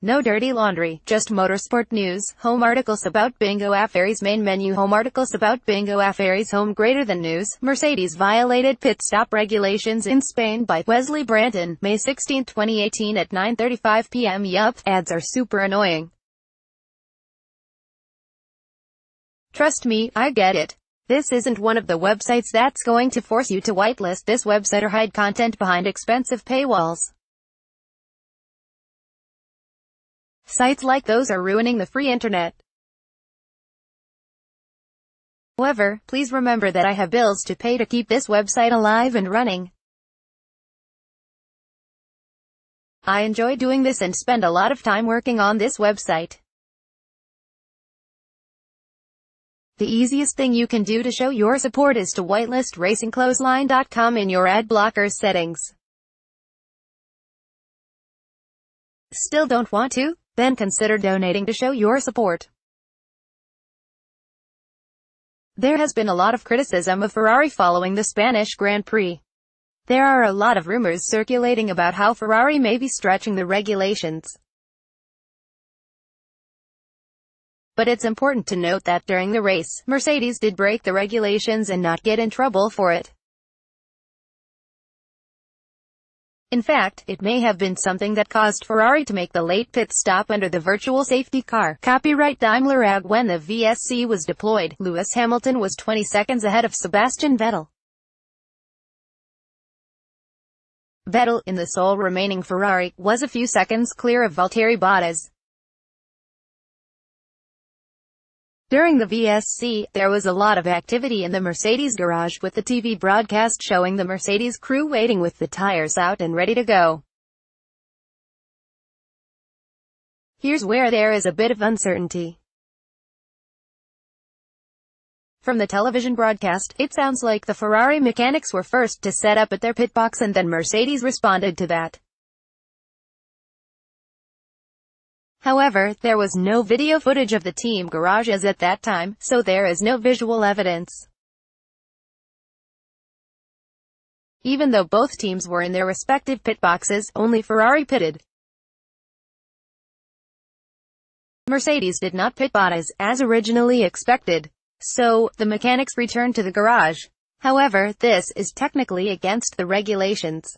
No dirty laundry, just motorsport news. Home articles about Bingo Affaires. Main menu. Home articles about Bingo Affaires. Home greater than news. Mercedes violated pit stop regulations in Spain by Wesley Branton, May 16, 2018 at 9:35 p.m. Yup, ads are super annoying. Trust me, I get it. This isn't one of the websites that's going to force you to whitelist this website or hide content behind expensive paywalls. Sites like those are ruining the free internet. However, please remember that I have bills to pay to keep this website alive and running. I enjoy doing this and spend a lot of time working on this website. The easiest thing you can do to show your support is to whitelist racingclothesline.com in your ad blocker settings. Still don't want to? Then consider donating to show your support. There has been a lot of criticism of Ferrari following the Spanish Grand Prix. There are a lot of rumors circulating about how Ferrari may be stretching the regulations. But it's important to note that during the race, Mercedes did break the regulations and not get in trouble for it. In fact, it may have been something that caused Ferrari to make the late pit stop under the virtual safety car. Copyright Daimler AG. When the VSC was deployed, Lewis Hamilton was 20 seconds ahead of Sebastian Vettel. Vettel, in the sole remaining Ferrari, was a few seconds clear of Valtteri Bottas. During the VSC, there was a lot of activity in the Mercedes garage, with the TV broadcast showing the Mercedes crew waiting with the tires out and ready to go. Here's where there is a bit of uncertainty. From the television broadcast, it sounds like the Ferrari mechanics were first to set up at their pit box and then Mercedes responded to that. However, there was no video footage of the team garages at that time, so there is no visual evidence. Even though both teams were in their respective pit boxes, only Ferrari pitted. Mercedes did not pit Bottas, as originally expected. So, the mechanics returned to the garage. However, this is technically against the regulations.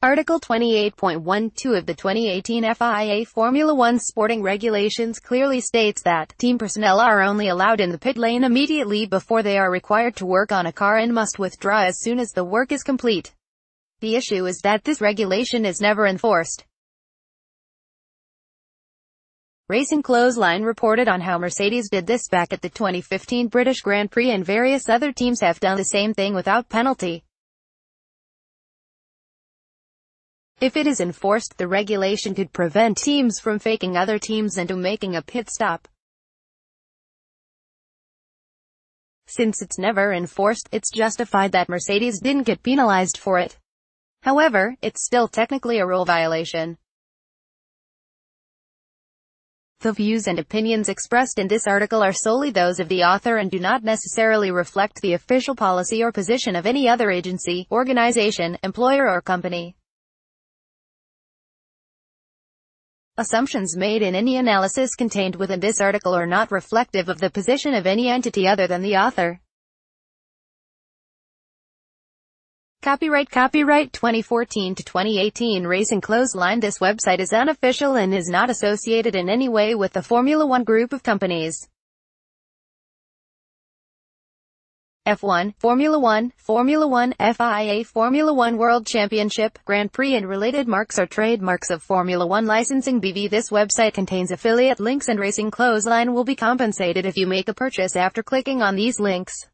Article 28.12 of the 2018 FIA Formula One sporting regulations clearly states that team personnel are only allowed in the pit lane immediately before they are required to work on a car and must withdraw as soon as the work is complete. The issue is that this regulation is never enforced. Racing Clothesline reported on how Mercedes did this back at the 2015 British Grand Prix, and various other teams have done the same thing without penalty. If it is enforced, the regulation could prevent teams from faking other teams into making a pit stop. Since it's never enforced, it's justified that Mercedes didn't get penalized for it. However, it's still technically a rule violation. The views and opinions expressed in this article are solely those of the author and do not necessarily reflect the official policy or position of any other agency, organization, employer or company. Assumptions made in any analysis contained within this article are not reflective of the position of any entity other than the author. Copyright 2014 to 2018 Racing Clothesline. This website is unofficial and is not associated in any way with the Formula One group of companies. F1, Formula One, FIA Formula One World Championship, Grand Prix and related marks are trademarks of Formula One licensing BV. This website contains affiliate links and Racing Clothesline will be compensated if you make a purchase after clicking on these links.